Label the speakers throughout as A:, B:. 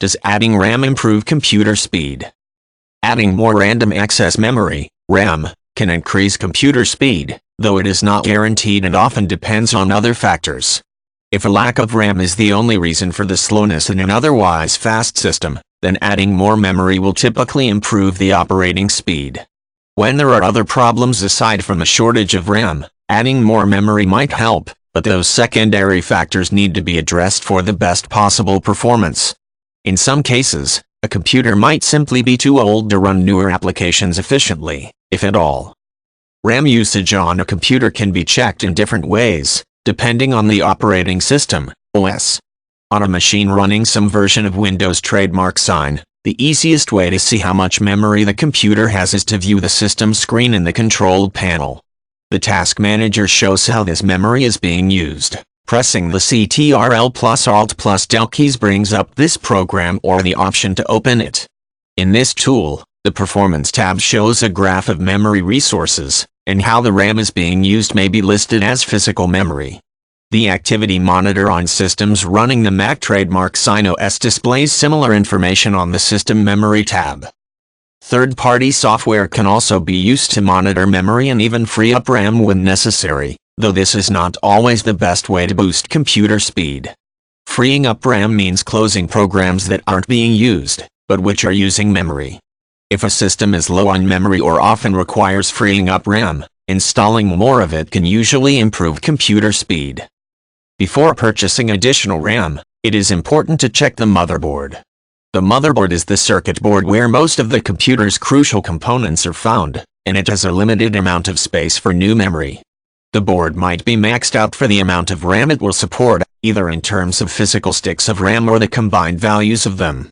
A: Does adding RAM improve computer speed? Adding more random access memory, RAM, can increase computer speed, though it is not guaranteed and often depends on other factors. If a lack of RAM is the only reason for the slowness in an otherwise fast system, then adding more memory will typically improve the operating speed. When there are other problems aside from a shortage of RAM, adding more memory might help, but those secondary factors need to be addressed for the best possible performance. In some cases, a computer might simply be too old to run newer applications efficiently, if at all. RAM usage on a computer can be checked in different ways, depending on the operating system, OS. On a machine running some version of Windows trademark sign, the easiest way to see how much memory the computer has is to view the system screen in the control panel. The task manager shows how this memory is being used. Pressing the Ctrl plus Alt plus Del keys brings up this program or the option to open it. In this tool, the Performance tab shows a graph of memory resources, and how the RAM is being used may be listed as physical memory. The Activity Monitor on systems running the Mac trademark sign OS displays similar information on the System Memory tab. Third-party software can also be used to monitor memory and even free up RAM when necessary, though this is not always the best way to boost computer speed. Freeing up RAM means closing programs that aren't being used, but which are using memory. If a system is low on memory or often requires freeing up RAM, installing more of it can usually improve computer speed. Before purchasing additional RAM, it is important to check the motherboard. The motherboard is the circuit board where most of the computer's crucial components are found, and it has a limited amount of space for new memory. The board might be maxed out for the amount of RAM it will support, either in terms of physical sticks of RAM or the combined values of them.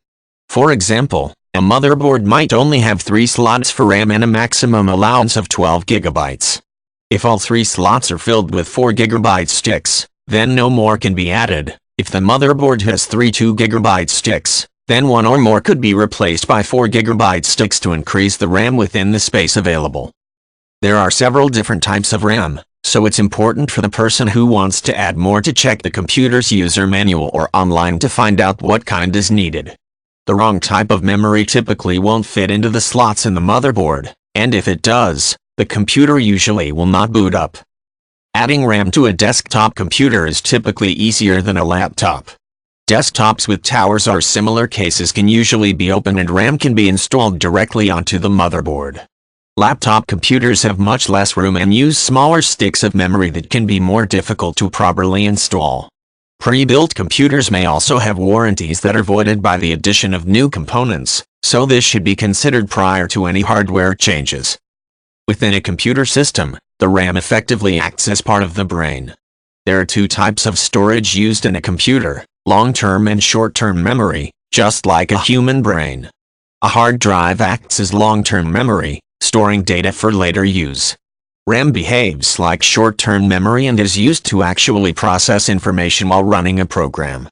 A: For example, a motherboard might only have 3 slots for RAM and a maximum allowance of 12 GB. If all 3 slots are filled with 4 GB sticks, then no more can be added. If the motherboard has 3 2 GB sticks, then one or more could be replaced by 4 GB sticks to increase the RAM within the space available. There are several different types of RAM, so it's important for the person who wants to add more to check the computer's user manual or online to find out what kind is needed. The wrong type of memory typically won't fit into the slots in the motherboard, and if it does, the computer usually will not boot up. Adding RAM to a desktop computer is typically easier than a laptop. Desktops with towers or similar cases can usually be opened and RAM can be installed directly onto the motherboard. Laptop computers have much less room and use smaller sticks of memory that can be more difficult to properly install. Pre-built computers may also have warranties that are voided by the addition of new components, so this should be considered prior to any hardware changes. Within a computer system, the RAM effectively acts as part of the brain. There are 2 types of storage used in a computer, long-term and short-term memory, just like a human brain. A hard drive acts as long-term memory, storing data for later use. RAM behaves like short-term memory and is used to actually process information while running a program.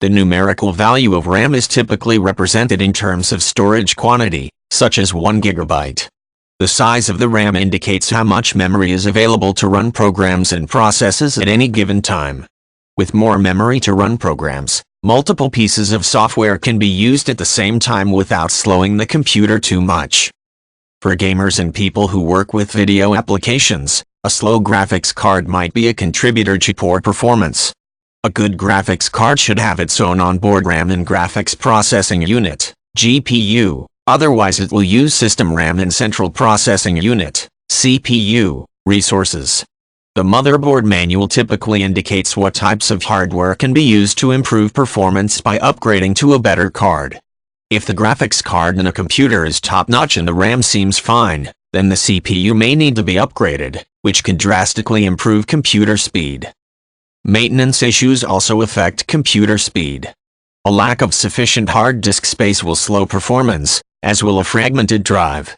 A: The numerical value of RAM is typically represented in terms of storage quantity, such as 1 GB. The size of the RAM indicates how much memory is available to run programs and processes at any given time. With more memory to run programs, multiple pieces of software can be used at the same time without slowing the computer too much. For gamers and people who work with video applications, a slow graphics card might be a contributor to poor performance. A good graphics card should have its own onboard RAM and graphics processing unit, GPU, otherwise it will use system RAM and central processing unit, CPU, resources. The motherboard manual typically indicates what types of hardware can be used to improve performance by upgrading to a better card. If the graphics card in a computer is top-notch and the RAM seems fine, then the CPU may need to be upgraded, which can drastically improve computer speed. Maintenance issues also affect computer speed. A lack of sufficient hard disk space will slow performance, as will a fragmented drive.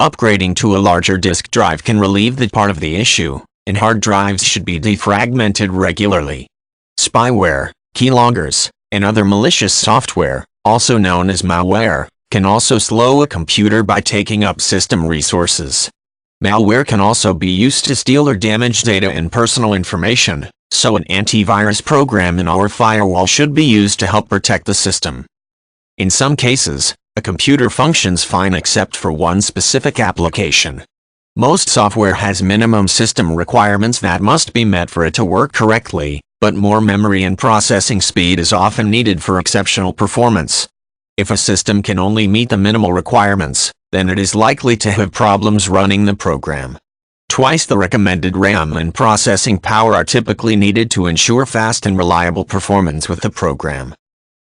A: Upgrading to a larger disk drive can relieve that part of the issue, and hard drives should be defragmented regularly. Spyware, keyloggers, and other malicious software, also known as malware, can also slow a computer by taking up system resources. Malware can also be used to steal or damage data and personal information, so an antivirus program in our firewall should be used to help protect the system. In some cases, a computer functions fine except for one specific application. Most software has minimum system requirements that must be met for it to work correctly, but more memory and processing speed is often needed for exceptional performance. If a system can only meet the minimal requirements, then it is likely to have problems running the program. Twice the recommended RAM and processing power are typically needed to ensure fast and reliable performance with the program.